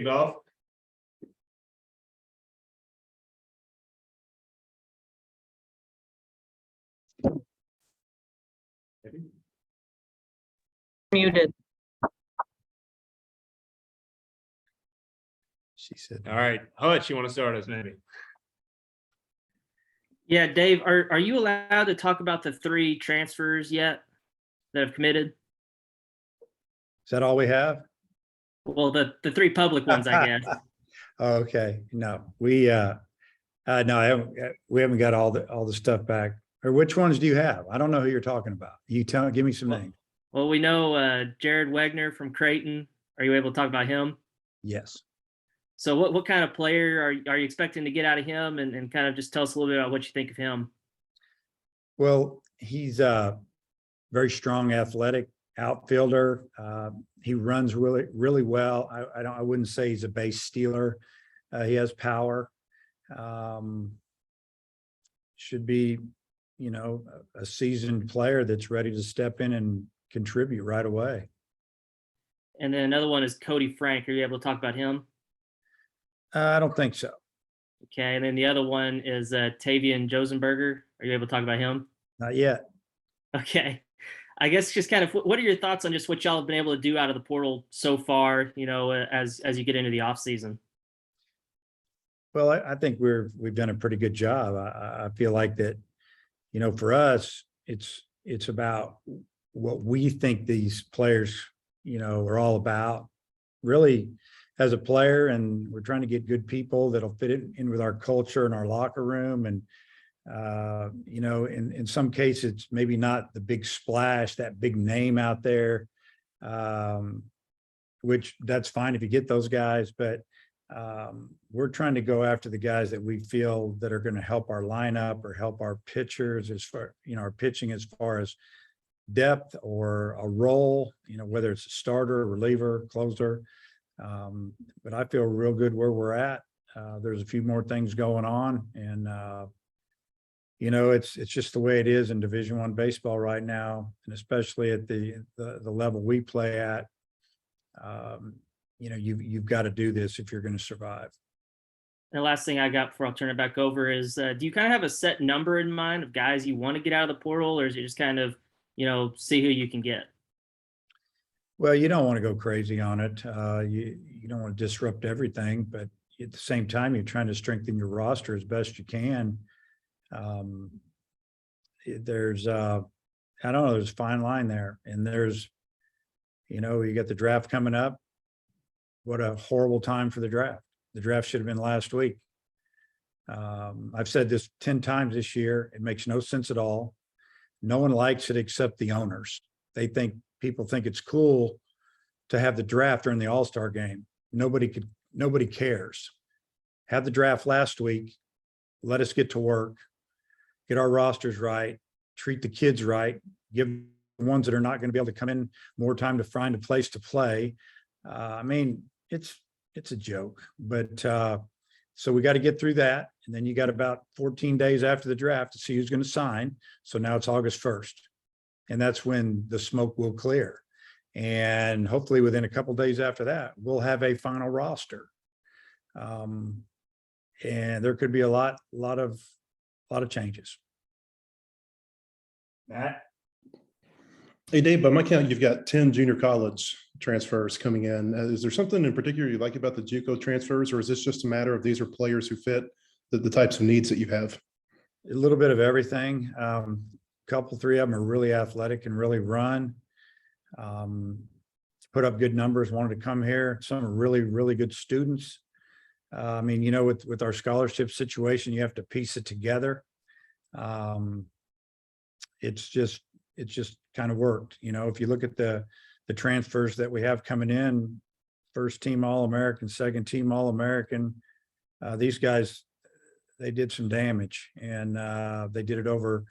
Off. Muted. She said, All right, Hutch, you want to start us maybe? Yeah, Dave, are you allowed to talk about the 3 transfers yet that have committed? is that all we have? Well, the 3 public ones, I guess. Oh, okay. No, we haven't got all the stuff back. Or which ones do you have? I don't know who you're talking about. Give me some names. Well, we know Jared Wegner from Creighton. Are you able to talk about him? Yes. So what kind of player are you expecting to get out of him, and kind of just tell us a little bit about what you think of him? Well, he's a very strong, athletic outfielder. He runs really, really well. I wouldn't say he's a base stealer. He has power. Should be, a seasoned player that's ready to step in and contribute right away. And then another one is Cody Frank. Are you able to talk about him? I don't think so. Okay. And then the other one is Tavian Josenberger. Are you able to talk about him? Not yet. Okay. I guess just kind of what are your thoughts on just what y'all have been able to do out of the portal so far, as you get into the off season? Well, I think we've done a pretty good job. I feel like that, for us, it's about what we think these players, are all about. Really, as a player, and we're trying to get good people that'll fit in with our culture and our locker room. And in some cases, it's maybe not the big splash, that big name out there, which that's fine if you get those guys, but we're trying to go after the guys that we feel that are going to help our lineup or help our pitchers as far, our pitching as far as depth or a role, whether it's a starter, reliever, closer. But I feel real good where we're at. There's a few more things going on, and it's just the way it is in Division I baseball right now, and especially at the level we play at. You've got to do this if you're going to survive. And the last thing I got before I'll turn it back over is, do you kind of have a set number in mind of guys you want to get out of the portal, or is it just kind of, see who you can get? Well, you don't want to go crazy on it. You don't want to disrupt everything, but at the same time, you're trying to strengthen your roster as best you can. There's I don't know, there's a fine line there, and there's, you got the draft coming up. What a horrible time for the draft. The draft should have been last week. I've said this 10 times this year. It makes no sense at all. No one likes it except the owners. People think it's cool to have the draft during the All-Star game. Nobody cares. Have the draft last week. Let us get to work, get our rosters right, treat the kids right, give the ones that are not going to be able to come in more time to find a place to play. It's a joke, but so we got to get through that. And then you got about 14 days after the draft to see who's going to sign. So now it's August 1st. And that's when the smoke will clear. And hopefully within a couple of days after that, we'll have a final roster. And there could be a lot of changes. Matt? Hey, Dave, by my count, you've got 10 junior college transfers coming in. Is there something in particular you like about the JUCO transfers, or is this just a matter of these are players who fit the types of needs that you have? A little bit of everything. Three of them are really athletic and really run. Put up good numbers, wanted to come here. Some are really, really good students. With our scholarship situation, you have to piece it together. It's just kind of worked. If you look at the transfers that we have coming in, first team All-American, second team All-American, these guys, they did some damage, and they did it over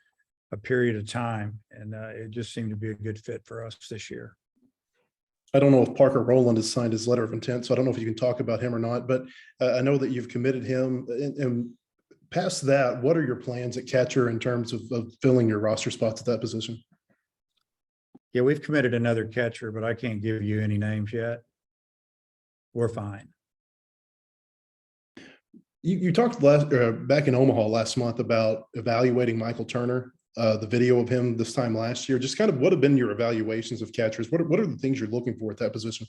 a period of time. And it just seemed to be a good fit for us this year. I don't know if Parker Rowland has signed his letter of intent, so I don't know if you can talk about him or not, but I know that you've committed him. And past that, what are your plans at catcher in terms of filling your roster spots at that position? Yeah, we've committed another catcher, but I can't give you any names yet. We're fine. You talked back in Omaha last month about evaluating Michael Turner, the video of him this time last year. Just kind of what have been your evaluations of catchers? What are the things you're looking for at that position?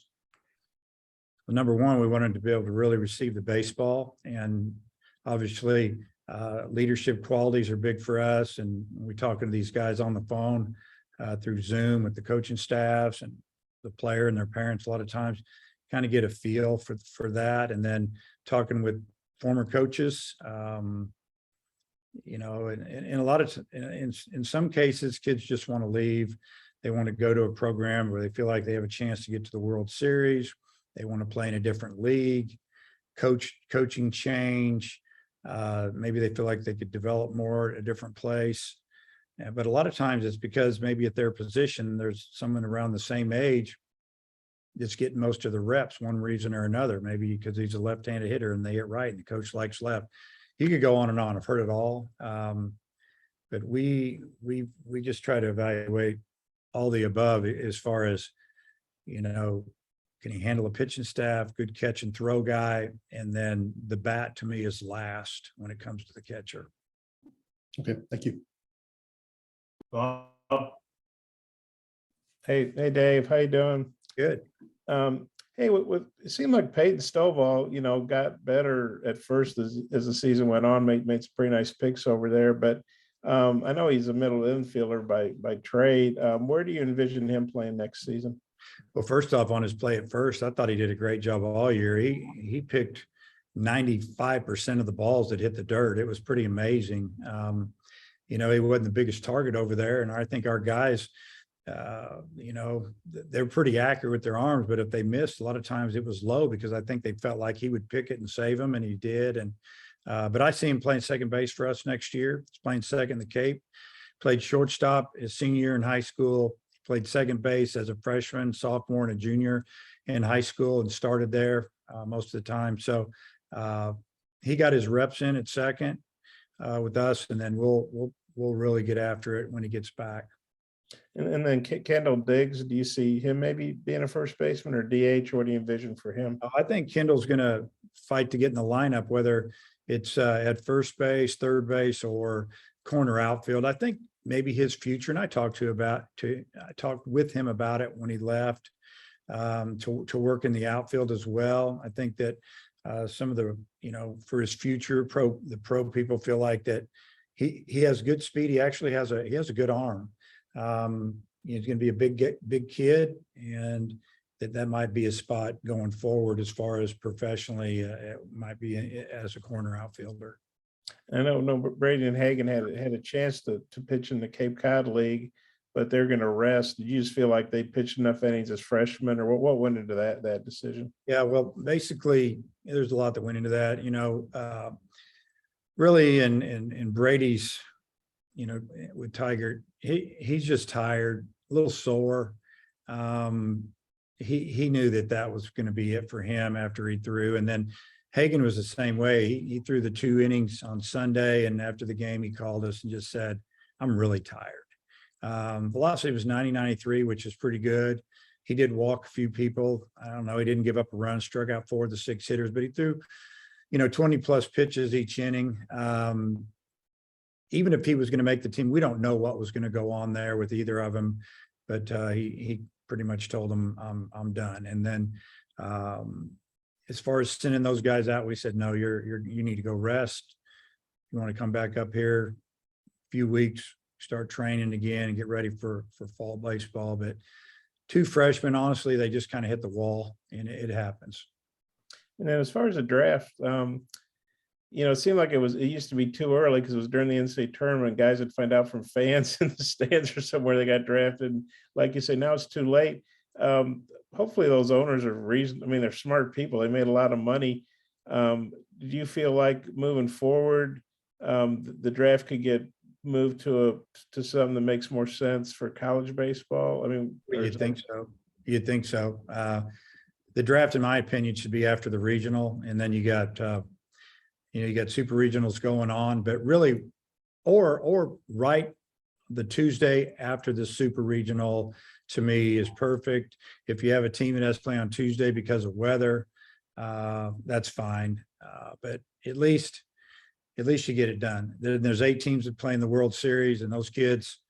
Well, number one, we wanted to be able to really receive the baseball, and obviously leadership qualities are big for us. And we talking to these guys on the phone through Zoom with the coaching staffs and the player and their parents a lot of times, kind of get a feel for that. And then talking with former coaches, you know, and a lot of in some cases, kids just want to leave. They want to go to a program where they feel like they have a chance to get to the World Series. They want to play in a different league, coaching change. Maybe they feel like they could develop more at a different place. But a lot of times it's because maybe at their position, there's someone around the same age that's getting most of the reps, one reason or another. Maybe because he's a left-handed hitter and they hit right and the coach likes left. You could go on and on. I've heard it all. But we just try to evaluate all the above as far as, you know, can he handle a pitching staff, good catch and throw guy? And then the bat to me is last when it comes to the catcher. Okay, thank you. Bob, Hey, Dave, how you doing? Good. Hey, it seemed like Peyton Stovall, got better at first as the season went on, made some pretty nice picks over there. But I know he's a middle infielder by trade. Where do you envision him playing next season? Well, first off, on his play at first, I thought he did a great job all year. He picked 95% of the balls that hit the dirt. It was pretty amazing. You know, he wasn't the biggest target over there, and I think our guys, you know, they're pretty accurate with their arms, but if they missed, a lot of times it was low because I think they felt like he would pick it and save them, and he did. And but I see him playing second base for us next year. He's playing second in the Cape. Played shortstop his senior year in high school. Played second base as a freshman, sophomore, and a junior in high school, and started there most of the time. So he got his reps in at second with us, and then we'll really get after it when he gets back. And then Kendall Diggs, do you see him maybe being a first baseman or DH? What do you envision for him? I think Kendall's going to fight to get in the lineup, whether it's at first base, third base, or corner outfield. I think maybe his future, and I talked with him about it when he left to work in the outfield as well. I think that some of the, for his future, the pro people feel like that he has good speed. He actually has a good arm. He's going to be a big kid, and that might be a spot going forward as far as professionally. It might be as a corner outfielder. I know Brady and Hagan had a chance to pitch in the Cape Cod League, but they're going to rest. Did you just feel like they pitched enough innings as freshmen, or what went into that decision? Yeah, well, basically, there's a lot that went into that. Really, in Brady's, with Tiger, he's just tired, a little sore. He knew that was going to be it for him after he threw, and then Hagan was the same way. He threw the 2 innings on Sunday, and after the game, he called us and just said, "I'm really tired." Velocity was 90-93, which is pretty good. He did walk a few people. I don't know. He didn't give up a run, struck out 4 of the 6 hitters, but he threw, 20 plus pitches each inning. Even if he was going to make the team, we don't know what was going to go on there with either of them, but he pretty much told them, I'm done. And then as far as sending those guys out, we said, no, you need to go rest. You want to come back up here a few weeks, start training again and get ready for fall baseball. But 2 freshmen, honestly, they just kind of hit the wall, and it happens. And then as far as the draft, it seemed like it used to be too early because it was during the NCAA tournament. Guys would find out from fans in the stands or somewhere they got drafted. And like you say, now it's too late. Hopefully those owners are they're smart people. They made a lot of money. Do you feel like moving forward, the draft could get moved to something that makes more sense for college baseball? You'd think so. The draft, in my opinion, should be after the regional, and then you got you got super regionals going on, but really, or right the Tuesday after the super regional, to me, is perfect. If you have a team that has to play on Tuesday because of weather, that's fine. But at least you get it done. There's 8 teams that play in the World Series, and those kids,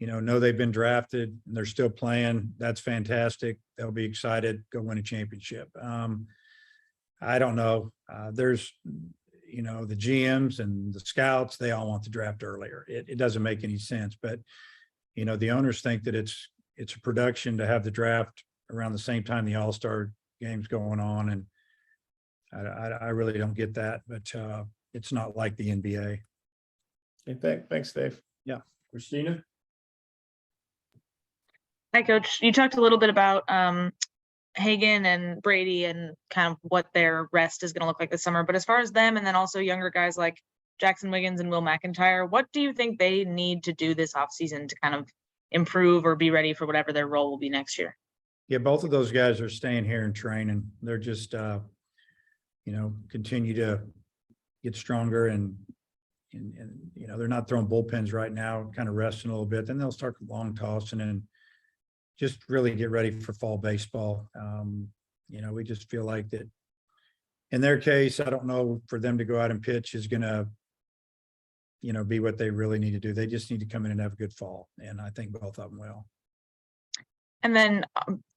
know they've been drafted and they're still playing. That's fantastic. They'll be excited, go win a championship. I don't know. There's, the GMs and the scouts, they all want the draft earlier. It doesn't make any sense, but, the owners think that it's a production to have the draft around the same time the All-Star game's going on. And I really don't get that, but it's not like the NBA. Okay, thanks, Dave. Christina? Hi, Coach. You talked a little bit about Hagan and Brady and kind of what their rest is going to look like this summer. But as far as them and then also younger guys like Jackson Wiggins and Will McIntyre, what do you think they need to do this offseason to kind of improve or be ready for whatever their role will be next year? Yeah, both of those guys are staying here and training. They're just, continue to get stronger and they're not throwing bullpens right now, kind of resting a little bit. Then they'll start long tossing and just really get ready for fall baseball. We just feel like that in their case, I don't know, for them to go out and pitch is going to, be what they really need to do. They just need to come in and have a good fall. And I think both of them will. And then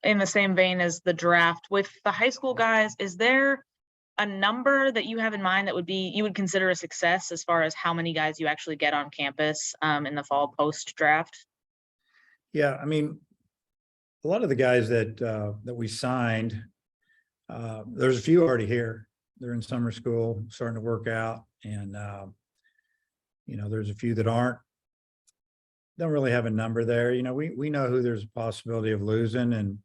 in the same vein as the draft, with the high school guys, is there a number that you have in mind that you would consider a success as far as how many guys you actually get on campus in the fall post draft? Yeah, I mean, a lot of the guys that we signed, there's a few already here. They're in summer school, starting to work out, and there's a few that don't really have a number there. We know who there's a possibility of losing, and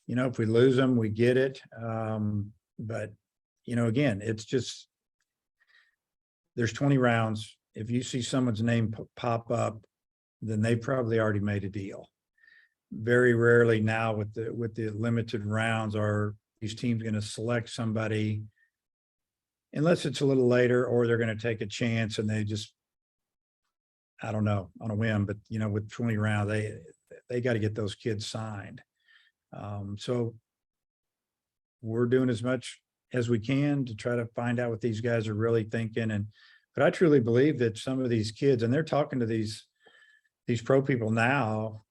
if we lose them, we get it. But again, it's just there's 20 rounds. If you see someone's name pop up, then they probably already made a deal. Very rarely now with the limited rounds are these teams going to select somebody unless it's a little later, or they're going to take a chance and they just, I don't know, on a whim, but with 20 rounds, they got to get those kids signed. So we're doing as much as we can to try to find out what these guys are really thinking. But I truly believe that some of these kids, and they're talking to these pro people now,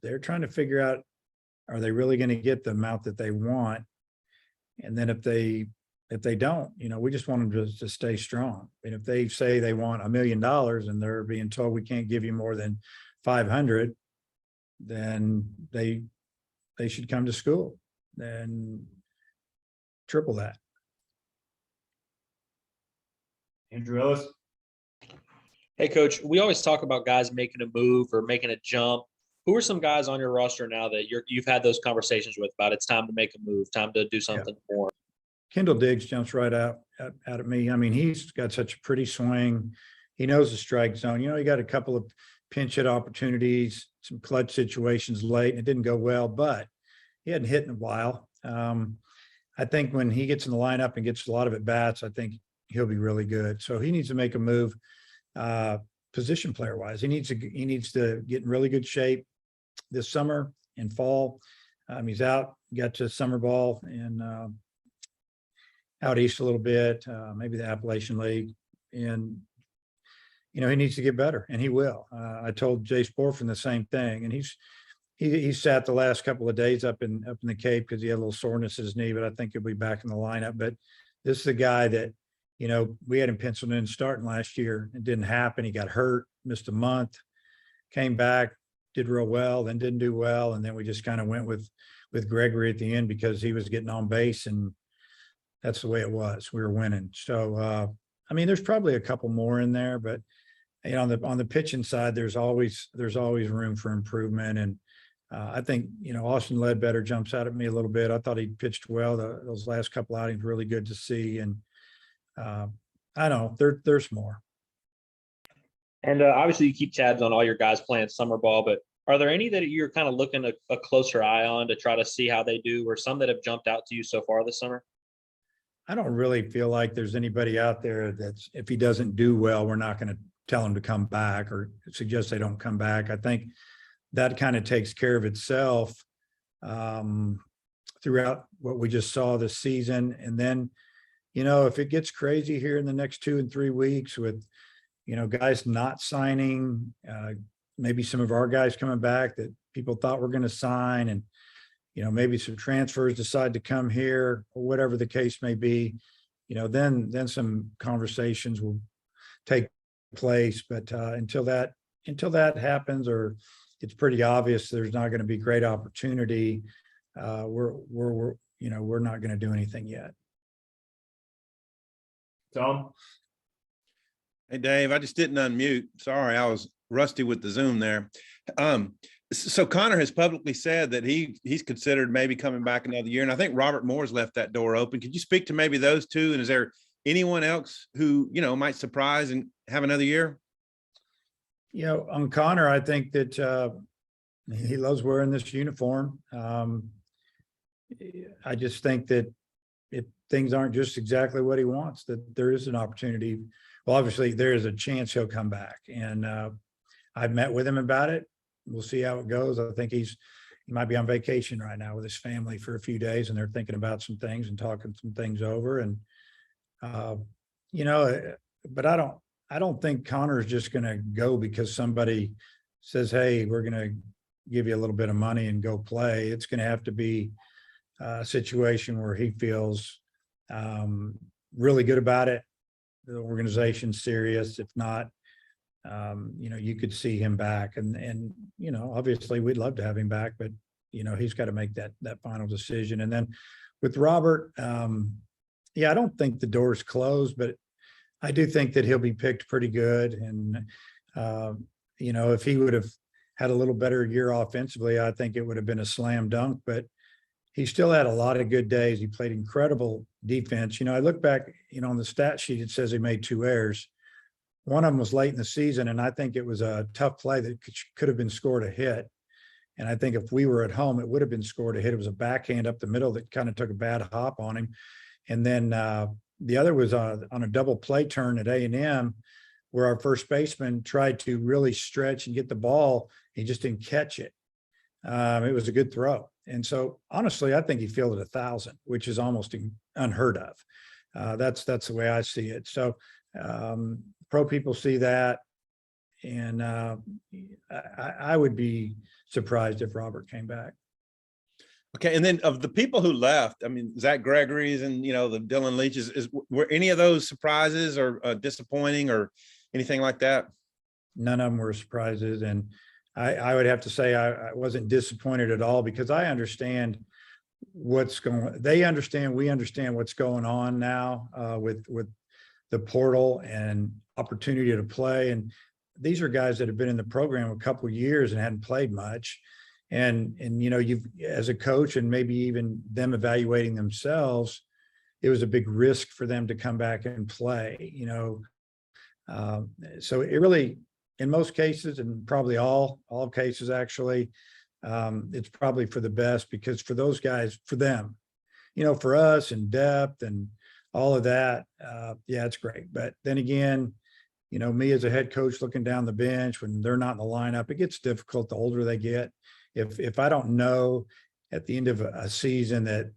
they're trying to figure out, are they really going to get the amount that they want? And then if they don't, we just want them to stay strong. And if they say they want $1 million and they're being told we can't give you more than 500, then they should come to school and triple that. Andrew Ellis? Hey, Coach, we always talk about guys making a move or making a jump. Who are some guys on your roster now that you've had those conversations with about it's time to make a move, time to do something more? Kendall Diggs jumps right out at me. I mean, he's got such a pretty swing. He knows the strike zone. He got a couple of pinch hit opportunities, some clutch situations late, and it didn't go well, but he hadn't hit in a while. I think when he gets in the lineup and gets a lot of at bats, I think he'll be really good. So he needs to make a move, position player wise. He needs to get in really good shape this summer and fall. He's got to summer ball and out east a little bit, maybe the Appalachian League, and he needs to get better, and he will. I told Jay Sporfin the same thing, and he sat the last couple of days up in the Cape because he had a little soreness in his knee, but I think he'll be back in the lineup. But this is a guy that we had him penciled in starting last year. It didn't happen. He got hurt, missed a month, came back, did real well, then didn't do well, and then we just kind of went with Gregory at the end because he was getting on base, and that's the way it was. We were winning. So there's probably a couple more in there, but on the pitching side, there's always room for improvement. And I think Austin Ledbetter jumps out at me a little bit. I thought he pitched well. Those last couple outings really good to see. And I know there's more. And obviously, you keep tabs on all your guys playing summer ball, but are there any that you're kind of looking a closer eye on to try to see how they do, or some that have jumped out to you so far this summer? I don't really feel like there's anybody out there that's, if he doesn't do well, we're not going to tell him to come back or suggest they don't come back. I think that kind of takes care of itself throughout what we just saw this season. And then, you know, if it gets crazy here in the next 2 and 3 weeks with, you know, guys not signing, maybe some of our guys coming back that people thought were going to sign, and, you know, maybe some transfers decide to come here, or whatever the case may be, you know, then some conversations will take place. But until that happens, or it's pretty obvious there's not going to be great opportunity, we're not going to do anything yet. Tom, Hey, Dave, I just didn't unmute. Sorry, I was rusty with the Zoom there. So Connor has publicly said that he's considered maybe coming back another year. And I think Robert Moore's left that door open. Could you speak to maybe those two? And is there anyone else who, you know, might surprise and have another year? You know, on Connor, I think that he loves wearing this uniform. I just think that if things aren't just exactly what he wants, that there is an opportunity. Well, obviously, there is a chance he'll come back. And I've met with him about it. We'll see how it goes. I think he might be on vacation right now with his family for a few days, and they're thinking about some things and talking some things over. And, you know, but I don't think Connor is just going to go because somebody says, hey, we're going to give you a little bit of money and go play. It's going to have to be a situation where he feels really good about it. The organization's serious. If not, you know, you could see him back, and, you know, obviously we'd love to have him back, but, you know, he's got to make that final decision. And then with Robert, yeah, I don't think the door's closed, but I do think that he'll be picked pretty good. And, you know, if he would have had a little better year offensively, I think it would have been a slam dunk, but he still had a lot of good days. He played incredible defense. You know, I look back, you know, on the stat sheet, it says he made 2 errors. One of them was late in the season, and I think it was a tough play that could have been scored a hit. And I think if we were at home, it would have been scored a hit. It was a backhand up the middle that kind of took a bad hop on him. And then the other was on a double play turn at A&M, where our first baseman tried to really stretch and get the ball. He just didn't catch it. It was a good throw. And so, honestly, I think he fielded 1,000, which is almost unheard of. That's the way I see it. So pro people see that. And I would be surprised if Robert came back. Okay. And then of the people who left, I mean, Zach Gregory's and, you know, the Dylan Leach's, were any of those surprises or disappointing or anything like that? None of them were surprises. And I would have to say I wasn't disappointed at all, because I understand what's going, they understand, we understand what's going on now with the portal and opportunity to play. And these are guys that have been in the program a couple of years and hadn't played much. And, you know, you've, as a coach, and maybe even them evaluating themselves, it was a big risk for them to come back and play, you know. So it really, in most cases, and probably all cases actually, it's probably for the best, because for those guys, for them, you know, for us and depth and all of that, yeah, it's great. But then again, you know, me as a head coach looking down the bench when they're not in the lineup, it gets difficult the older they get. If I don't know at the end of a season that,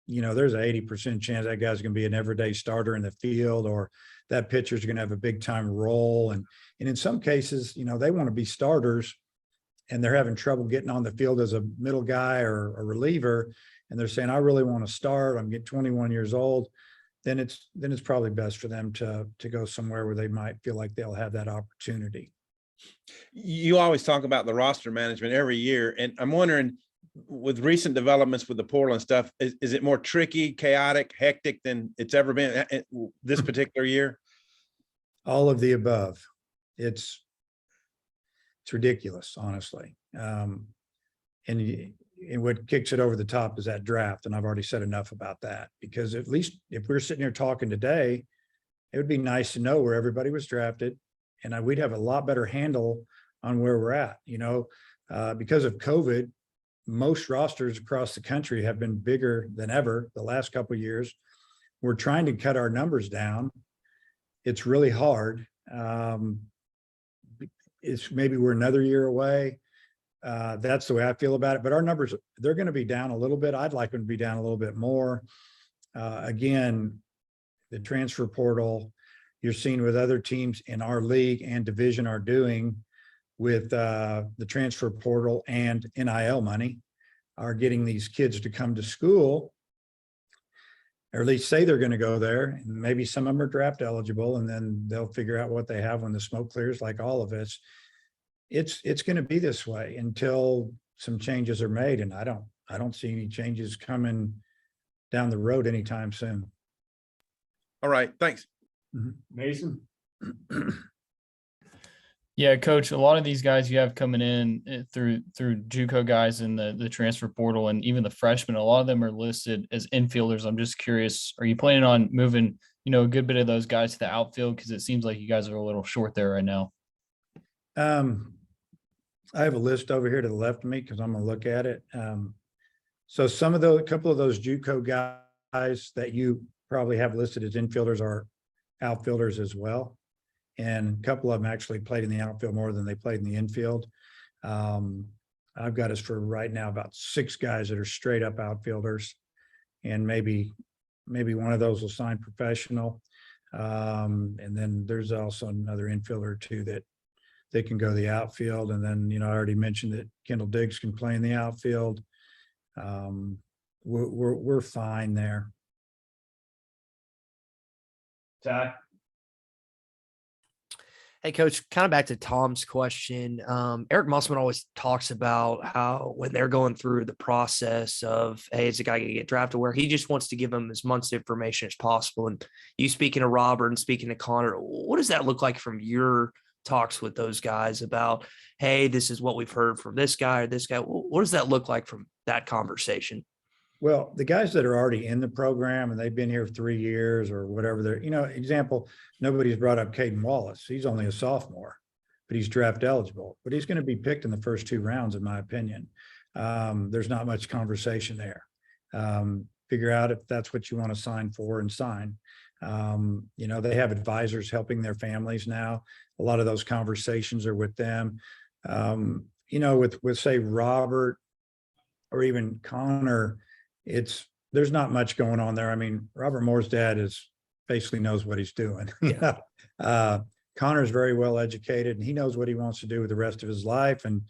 you know, there's an 80% chance that guy's going to be an everyday starter in the field, or that pitcher's going to have a big time role. And in some cases, you know, they want to be starters and they're having trouble getting on the field as a middle guy or a reliever. And they're saying, I really want to start. I'm getting 21 years old. Then it's probably best for them to go somewhere where they might feel like they'll have that opportunity. You always talk about the roster management every year. And I'm wondering, with recent developments with the portal and stuff, is it more tricky, chaotic, hectic than it's ever been this particular year? All of the above. It's ridiculous, honestly. And what kicks it over the top is that draft. And I've already said enough about that, because at least if we're sitting here talking today, it would be nice to know where everybody was drafted, and we'd have a lot better handle on where we're at. You know, because of COVID, most rosters across the country have been bigger than ever the last couple of years. We're trying to cut our numbers down. It's really hard. It's maybe we're another year away. That's the way I feel about it. But our numbers, they're going to be down a little bit. I'd like them to be down a little bit more. Again, the transfer portal, you're seeing what other teams in our league and division are doing with the transfer portal and NIL money, are getting these kids to come to school, or at least say they're going to go there. And maybe some of them are draft eligible, and then they'll figure out what they have when the smoke clears, like all of us. It's going to be this way until some changes are made. And I don't see any changes coming down the road anytime soon. All right, thanks. Mason, Yeah, coach, a lot of these guys you have coming in through JUCO guys in the transfer portal, and even the freshmen, a lot of them are listed as infielders. I'm just curious, are you planning on moving, a good bit of those guys to the outfield? Because it seems like you guys are a little short there right now. I have a list over here to the left of me because I'm going to look at it. So a couple of those JUCO guys that you probably have listed as infielders are outfielders as well. And a couple of them actually played in the outfield more than they played in the infield. I've got us for right now about 6 guys that are straight up outfielders, and maybe one of those will sign professional. And then there's also another infielder too that they can go to the outfield. And then, I already mentioned that Kendall Diggs can play in the outfield. We're fine there. Ty, Hey, coach, kind of back to Tom's question. Eric Musselman always talks about how when they're going through the process of, hey, is a guy going to get drafted, where he just wants to give them as much information as possible. And you speaking to Robert and speaking to Connor, what does that look like from your talks with those guys about, hey, this is what we've heard from this guy or this guy? What does that look like from that conversation? Well, the guys that are already in the program and they've been here 3 years or whatever, they're, example, nobody's brought up Caden Wallace. He's only a sophomore, but he's draft eligible, but he's going to be picked in the first 2 rounds, in my opinion. There's not much conversation there. Figure out if that's what you want to sign for and sign. They have advisors helping their families now. A lot of those conversations are with them. With say Robert or even Connor, there's not much going on there. I mean, Robert Moore's dad basically knows what he's doing. Connor's very well educated and he knows what he wants to do with the rest of his life. And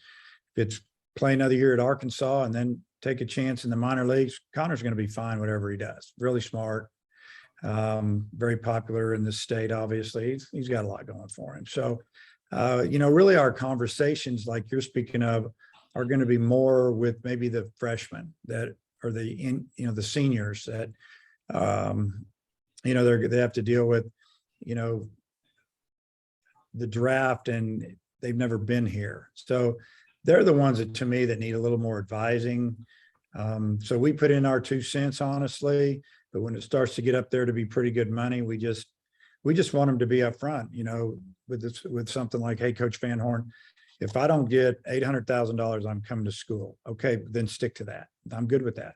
if it's play another year at Arkansas and then take a chance in the minor leagues, Connor's going to be fine, whatever he does. Really smart, very popular in this state. Obviously he's got a lot going for him. So, really our conversations like you're speaking of are going to be more with maybe the freshmen that, or the seniors that, they have to deal with, the draft and they've never been here. So they're the ones that, to me, that need a little more advising. So we put in our 2 cents, honestly, but when it starts to get up there to be pretty good money, we just want them to be upfront, with something like, hey, Coach Van Horn, if I don't get $800,000, I'm coming to school. Okay, then stick to that. I'm good with that.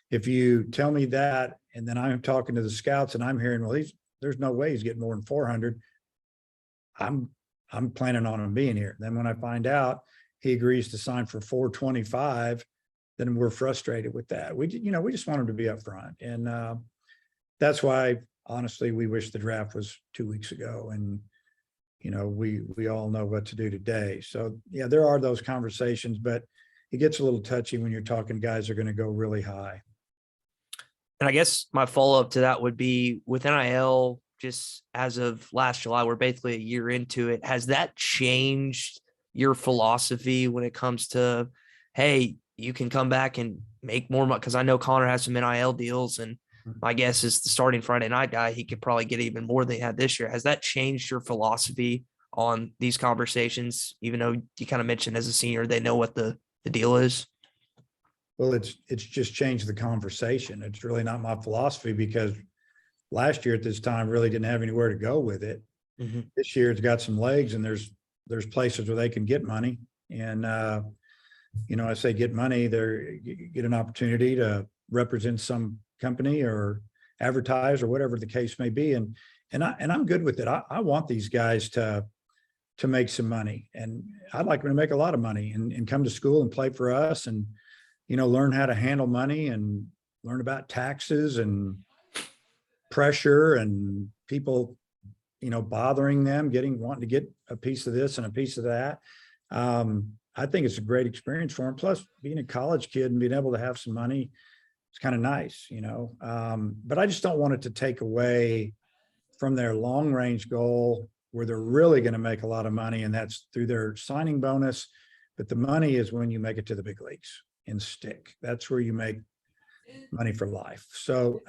If you tell me that, and then I'm talking to the scouts and I'm hearing, well, there's no way he's getting more than 400. I'm planning on him being here. Then when I find out he agrees to sign for 425, then we're frustrated with that. We just want him to be upfront, and that's why, honestly, we wish the draft was 2 weeks ago, and we all know what to do today. So yeah, there are those conversations, but it gets a little touchy when you're talking guys are going to go really high. And I guess my follow-up to that would be with NIL, just as of last July, we're basically a year into it. Has that changed your philosophy when it comes to, hey, you can come back and make more money? Because I know Connor has some NIL deals, and my guess is the starting Friday night guy, he could probably get even more than he had this year. Has that changed your philosophy on these conversations, even though you kind of mentioned as a senior, they know what the deal is? Well, it's just changed the conversation. It's really not my philosophy, because last year at this time really didn't have anywhere to go with it. Mm-hmm. This year it's got some legs, and there's places where they can get money. And, I say get money, you get an opportunity to represent some company or advertise or whatever the case may be. And I'm good with it. I want these guys to make some money, and I'd like them to make a lot of money and come to school and play for us, and, learn how to handle money and learn about taxes and pressure and people, bothering them, wanting to get a piece of this and a piece of that. I think it's a great experience for them. Plus, being a college kid and being able to have some money, it's kind of nice, but I just don't want it to take away from their long range goal where they're really going to make a lot of money, and that's through their signing bonus. But the money is when you make it to the big leagues and stick. That's where you make money for life. So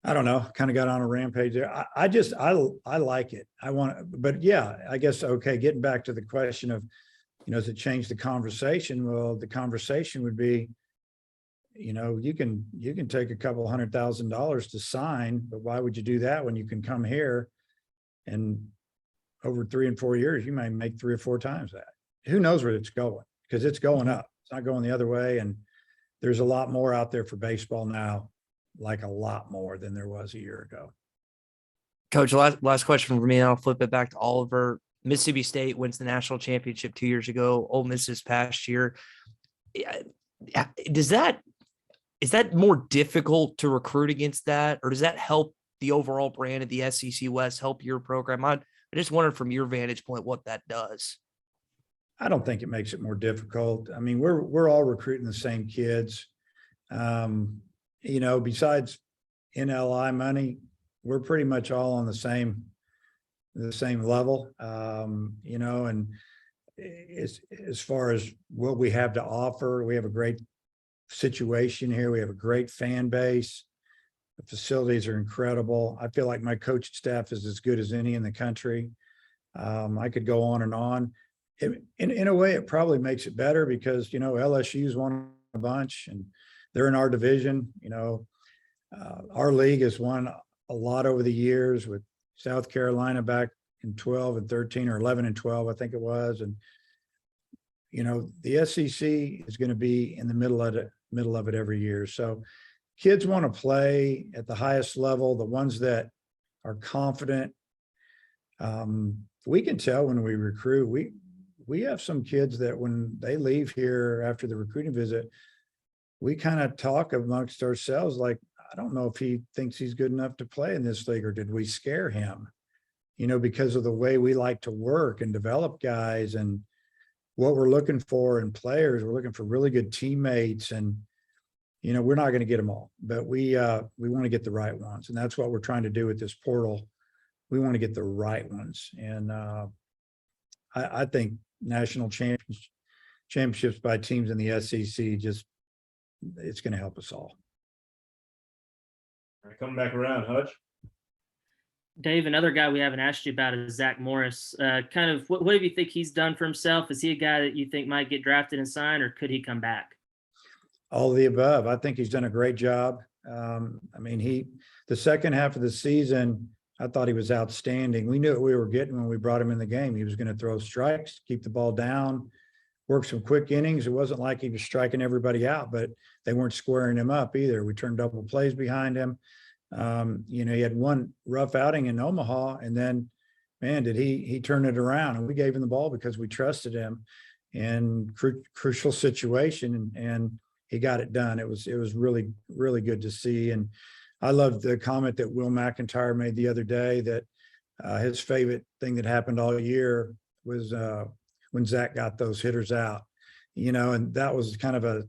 I don't know, kind of got on a rampage there. I like it. But yeah, I guess, okay, getting back to the question of, does it change the conversation? Well, the conversation would be, you can take a couple $100,000 to sign, but why would you do that when you can come here and over 3 and 4 years, you may make 3 or 4 times that. Who knows where it's going? Because it's going up. It's not going the other way. And there's a lot more out there for baseball now, like a lot more than there was a year ago. Coach, last question for me, and I'll flip it back to Oliver. Mississippi State wins the national championship 2 years ago. Ole Miss this past year. Is that more difficult to recruit against that, or does that help the overall brand of the SEC West, help your program? I just wondered from your vantage point what that does. I don't think it makes it more difficult. I mean, we're all recruiting the same kids. Besides NLI money, we're pretty much all on the same level. And as far as what we have to offer, we have a great situation here. We have a great fan base. The facilities are incredible. I feel like my coaching staff is as good as any in the country. I could go on and on. In a way, it probably makes it better because, LSU's won a bunch and they're in our division. Our league has won a lot over the years with South Carolina back in 12 and 13 or 11 and 12, I think it was. And, the SEC is going to be in the middle of it every year. So kids want to play at the highest level, the ones that are confident. We can tell when we recruit, we have some kids that when they leave here after the recruiting visit, we kind of talk amongst ourselves like, I don't know if he thinks he's good enough to play in this league, or did we scare him? Because of the way we like to work and develop guys and what we're looking for in players. We're looking for really good teammates, and we're not going to get them all, but we want to get the right ones, and that's what we're trying to do with this portal. We want to get the right ones, and I think national championships by teams in the SEC it's going to help us all. All right, coming back around, Hutch. Dave, another guy we haven't asked you about is Zach Morris. What do you think he's done for himself? Is he a guy that you think might get drafted and signed, or could he come back? All of the above. I think he's done a great job. The second half of the season, I thought he was outstanding. We knew what we were getting when we brought him in the game. He was going to throw strikes, keep the ball down, work some quick innings. It wasn't like he was striking everybody out, but they weren't squaring him up either. We turned double plays behind him. He had one rough outing in Omaha, and then, man, did he turn it around, and we gave him the ball because we trusted him in crucial situation, and he got it done. It was really, really good to see. And I loved the comment that Will McIntyre made the other day that his favorite thing that happened all year was when Zach got those hitters out, and that was kind of a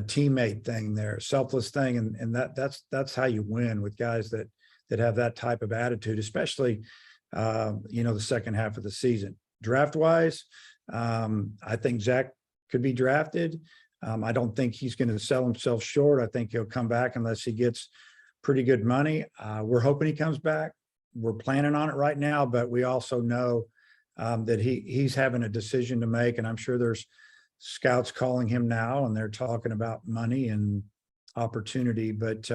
teammate thing there, selfless thing. And that's how you win with guys that have that type of attitude, especially, the second half of the season. Draft wise, I think Zach could be drafted. I don't think he's going to sell himself short. I think he'll come back unless he gets pretty good money. We're hoping he comes back. We're planning on it right now, but we also know that he's having a decision to make, and I'm sure there's scouts calling him now, and they're talking about money and opportunity. But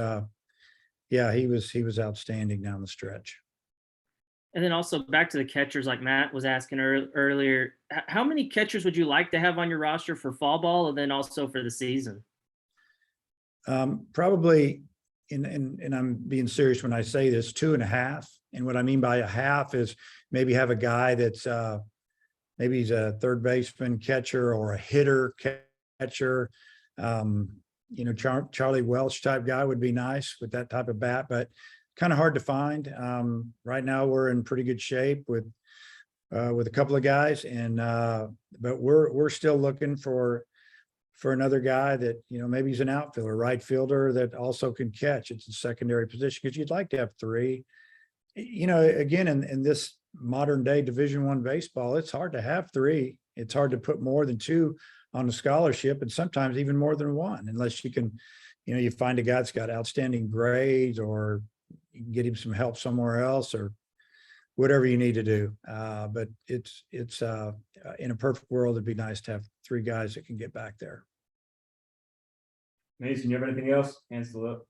yeah, he was outstanding down the stretch. And then also back to the catchers, like Matt was asking earlier, how many catchers would you like to have on your roster for fall ball, and then also for the season? Probably, and I'm being serious when I say this, 2.5. And what I mean by a half is maybe have a guy that's maybe he's a third baseman catcher or a hitter catcher. Charlie Welch type guy would be nice with that type of bat, but kind of hard to find. Right now we're in pretty good shape with a couple of guys, and but we're still looking for another guy that, maybe he's an outfielder, right fielder that also can catch. It's a secondary position because you'd like to have three. Again, in this modern day Division I baseball, it's hard to have three. It's hard to put more than two on a scholarship, and sometimes even more than one, unless you can, you find a guy that's got outstanding grades, or you can get him some help somewhere else, or whatever you need to do. But it's in a perfect world, it'd be nice to have three guys that can get back there. Mason, you have anything else? Hands still up.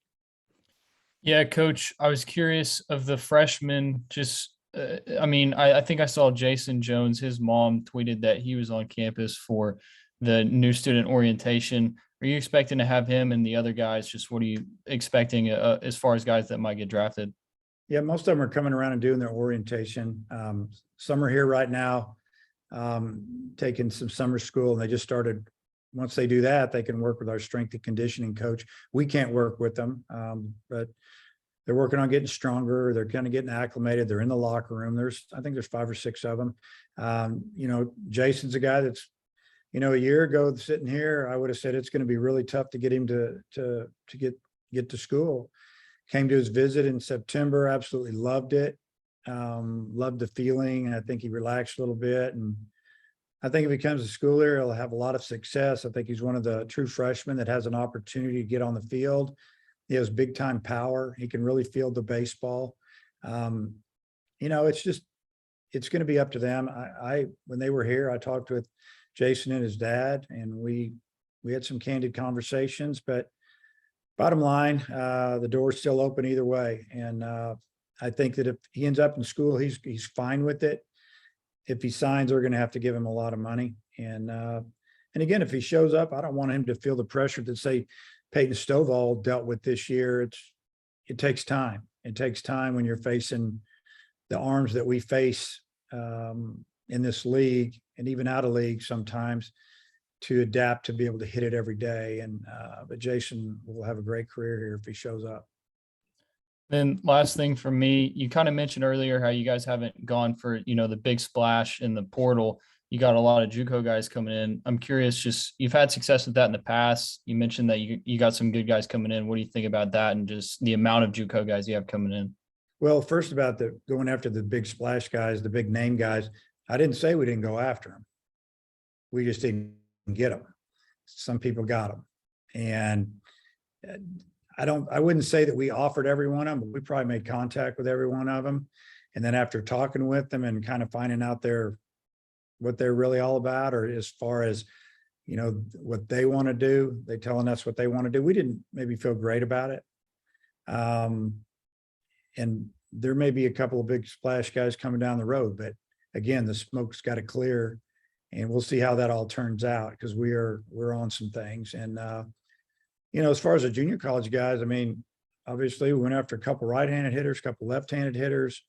Yeah, coach, I was curious of the freshmen. Just, I think I saw Jason Jones, his mom tweeted that he was on campus for the new student orientation. Are you expecting to have him and the other guys? Just what are you expecting as far as guys that might get drafted? Yeah, most of them are coming around and doing their orientation. Some are here right now, taking some summer school, and they just started. Once they do that, they can work with our strength and conditioning coach. We can't work with them, but they're working on getting stronger. They're kind of getting acclimated. They're in the locker room. I think there's 5 or 6 of them. Jason's a guy that's, a year ago sitting here, I would have said it's going to be really tough to get him to get to school. Came to his visit in September, absolutely loved it. Loved the feeling. And I think he relaxed a little bit. And I think if he comes to school here, he'll have a lot of success. I think he's one of the true freshmen that has an opportunity to get on the field. He has big time power. He can really field the baseball. It's going to be up to them. When they were here, I talked with Jason and his dad, and we had some candid conversations, but bottom line, the door's still open either way. And I think that if he ends up in school, he's fine with it. If he signs, they're going to have to give him a lot of money. And again, if he shows up, I don't want him to feel the pressure that, say, Peyton Stovall dealt with this year. It takes time. It takes time when you're facing the arms that we face in this league, and even out of league sometimes, to adapt to be able to hit it every day. And but Jason will have a great career here if he shows up. Then last thing for me, you kind of mentioned earlier how you guys haven't gone for, the big splash in the portal. You got a lot of JUCO guys coming in. I'm curious, just you've had success with that in the past. You mentioned that you got some good guys coming in. What do you think about that, and just the amount of JUCO guys you have coming in? Well, first about the going after the big splash guys, the big name guys, I didn't say we didn't go after them. We just didn't get them. Some people got them. And I wouldn't say that we offered every one of them, but we probably made contact with every one of them. And then after talking with them and kind of finding out what they're really all about, or as far as, what they want to do, they telling us what they want to do. We didn't maybe feel great about it. And there may be a couple of big splash guys coming down the road, but again, the smoke's got to clear, and we'll see how that all turns out, because we're on some things. And, as far as the junior college guys, obviously we went after a couple right-handed hitters, a couple left-handed hitters,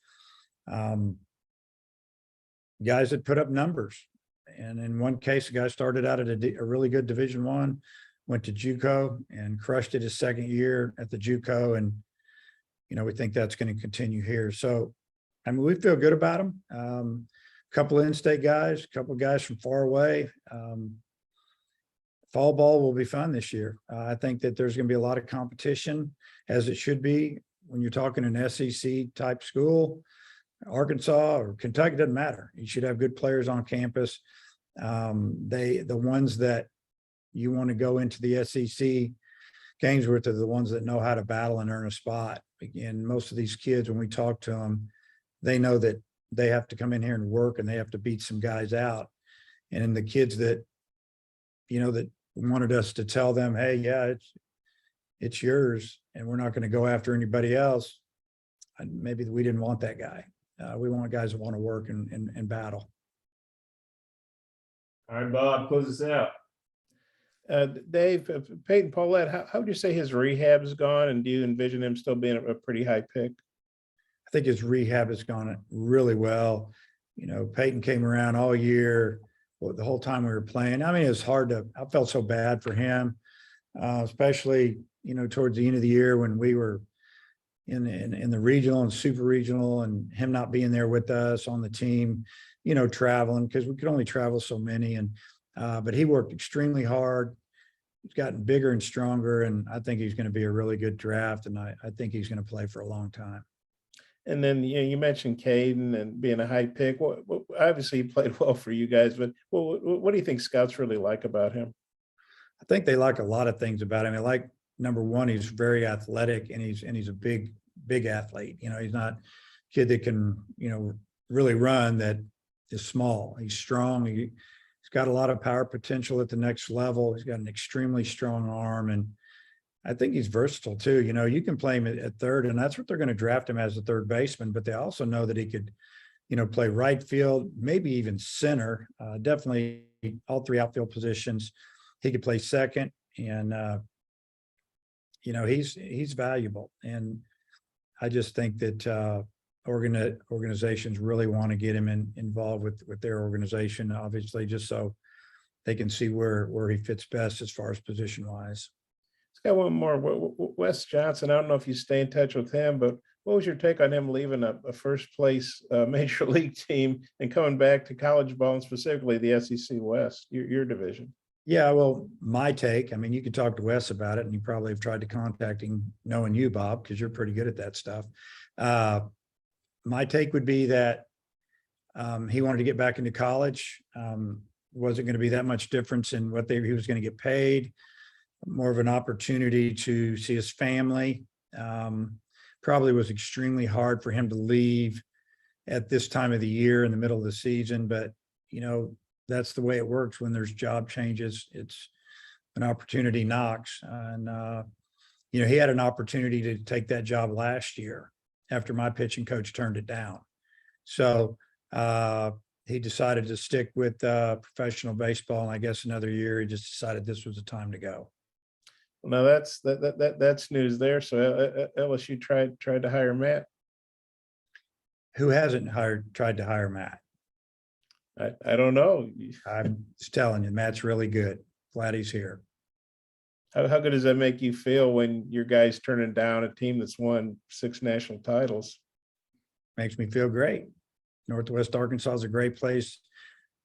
guys that put up numbers. And in one case, a guy started out at a really good Division I, went to JUCO and crushed it his second year at the JUCO. And, we think that's going to continue here. So, we feel good about them. A couple of in-state guys, a couple of guys from far away. Fall ball will be fun this year. I think that there's going to be a lot of competition, as it should be when you're talking an SEC type school. Arkansas or Kentucky, doesn't matter. You should have good players on campus. The ones that you want to go into the SEC games with are the ones that know how to battle and earn a spot. Again, most of these kids, when we talk to them, they know that they have to come in here and work, and they have to beat some guys out. And then the kids that, that wanted us to tell them, hey, yeah, it's yours, and we're not going to go after anybody else. Maybe we didn't want that guy. We want guys that want to work and battle. All right, Bob, close us out. Dave, Peyton Paulette, how would you say his rehab has gone, and do you envision him still being a pretty high pick? I think his rehab has gone really well. Peyton came around all year, the whole time we were playing. It was hard I felt so bad for him. especially, towards the end of the year when we were in the regional and super regional, and him not being there with us on the team, traveling, because we could only travel so many. And but he worked extremely hard. He's gotten bigger and stronger, and I think he's going to be a really good draft. And I think he's going to play for a long time. And then, you mentioned Caden and being a high pick. Obviously he played well for you guys, but what do you think scouts really like about him? I think they like a lot of things about him. They like, number one, he's very athletic, and he's a big athlete. He's not a kid that can, really run, that is small. He's strong. He's got a lot of power potential at the next level. He's got an extremely strong arm, and I think he's versatile too. You can play him at third, and that's what they're going to draft him as, a third baseman, but they also know that he could, play right field, maybe even center, definitely all three outfield positions. He could play second, and he's valuable. And I just think that organizations really want to get him involved with their organization, obviously, just so they can see where he fits best as far as position wise. Got one more. Wes Johnson, I don't know if you stay in touch with him, but what was your take on him leaving a first place major league team and coming back to college ball, and specifically the SEC West, your division? Yeah, well, my take, you could talk to Wes about it, and you probably have tried to contact him, knowing you, Bob, because you're pretty good at that stuff. My take would be that he wanted to get back into college. Wasn't going to be that much difference in what he was going to get paid. More of an opportunity to see his family. Probably was extremely hard for him to leave at this time of the year in the middle of the season, but that's the way it works when there's job changes. It's an opportunity knocks, and he had an opportunity to take that job last year after my pitching coach turned it down. So he decided to stick with professional baseball, and I guess another year he just decided this was the time to go. Now that's news there. So LSU tried to hire Matt. Who hasn't tried to hire Matt? I don't know. I'm just telling you, Matt's really good. Glad he's here. How good does that make you feel when your guy's turning down a team that's won 6 national titles? Makes me feel great. Northwest Arkansas is a great place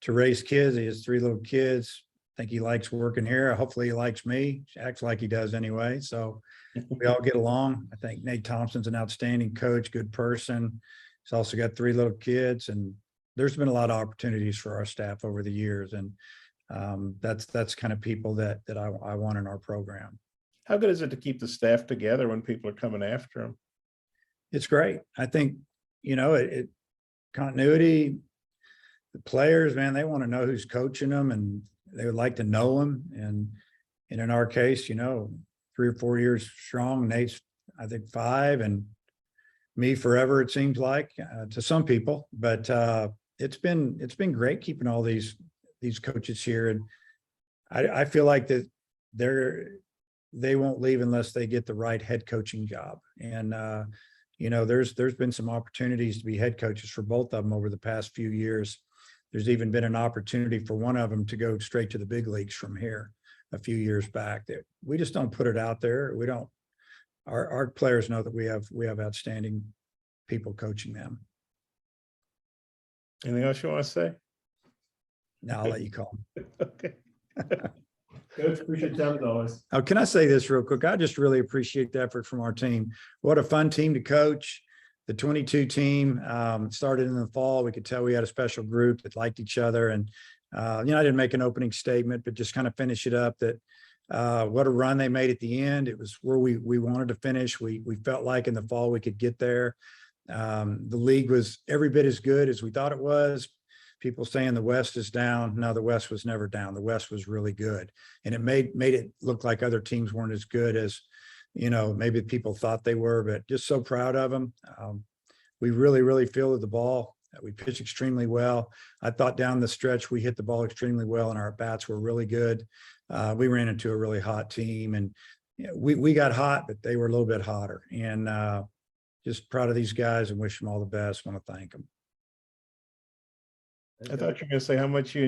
to raise kids. He has 3 little kids. I think he likes working here. Hopefully he likes me. Acts like he does anyway. So we all get along. I think Nate Thompson's an outstanding coach, good person. He's also got 3 little kids, and there's been a lot of opportunities for our staff over the years. And that's kind of people that I want in our program. How good is it to keep the staff together when people are coming after them? It's great. I think, continuity, the players, man, they want to know who's coaching them, and they would like to know him. And in our case, 3 or 4 years strong. Nate's, I think, 5, and me forever, it seems like, to some people. But it's been great keeping all these coaches here. And I feel like that they won't leave unless they get the right head coaching job. And there's been some opportunities to be head coaches for both of them over the past few years. There's even been an opportunity for one of them to go straight to the big leagues from here a few years back. That we just don't put it out there. We don't. Our players know that we have outstanding people coaching them. Anything else you want to say? Now I'll let you call them. Okay. Coach, appreciate your time as always. Oh, can I say this real quick? I just really appreciate the effort from our team. What a fun team to coach. The 22 team started in the fall. We could tell we had a special group that liked each other. And, I didn't make an opening statement, but just kind of finish it up that what a run they made at the end. It was where we wanted to finish. We felt like in the fall we could get there. The league was every bit as good as we thought it was. People saying the West is down. No, the West was never down. The West was really good. And it made it look like other teams weren't as good as, maybe people thought they were, but just so proud of them. We really, really fielded the ball. We pitched extremely well. I thought down the stretch, we hit the ball extremely well, and our bats were really good. We ran into a really hot team, and we got hot, but they were a little bit hotter. And just proud of these guys and wish them all the best. Want to thank them. I thought you were going to say how much you